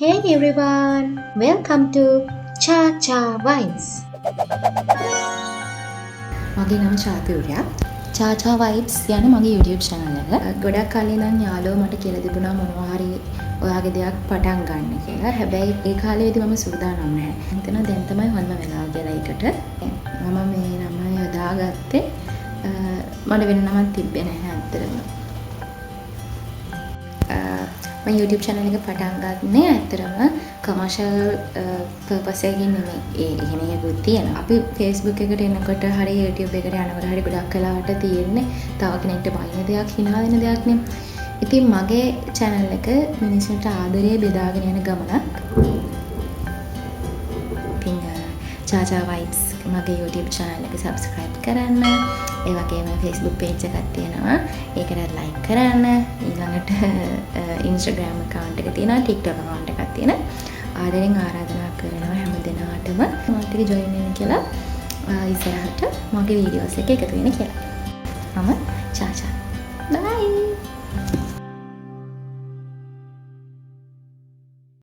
Hey everyone, welcome to Cha Cha Vibes. මගේ නම Chathurya. චාචා vibes යන මගේ YouTube channel එක. ගොඩක් කලින් නම් යාළුවෝ මට කියලා තිබුණා මොනවා හරි ඔයාගේ දෙයක් පටන් ගන්න කියලා. හැබැයි ඒ කාලේදී මම සූදානම් නැහැ. හිතනවා දැන් තමයි හොඳම වෙලාව කියලා ඒකට. මම මේ නම යොදාගත්තේ මට වෙන නමක් තිබ්බේ නැහැ ඇත්තටම. මම YouTube channel එක පටන් ගන්නේ ඇත්තටම commercial purpose එකකින් නෙමෙයි. එහෙම එකකුත් තියෙනවා. අපි Facebook එකට එනකොට හරි YouTube එකට යනකොට හරි ගොඩක් වෙලාවට තියෙන්නේ තව කෙනෙක්ට බයින දෙයක්, hina වෙන දෙයක් නේ. ඉතින් මගේ channel එක මිනිස්සුන්ට ආදරය බෙදාගෙන යන ගමනක්. ඉතින් Chacha Vibes මගේ YouTube channel එක subscribe කරන්න. ඒ වගේම Facebook page එකක් තියෙනවා. ඒකට like කරන්න. ඊළඟට Instagram account එක තියෙනවා, TikTok account එකක් තියෙනවා. ආදරෙන් ආරාධනා කරනවා හැම දිනාටම මාත් එක්ක join වෙන්න කියලා. ඉස්සරහට මගේ videos එක එකතු වෙන්න කියලා. මම Chacha. Bye.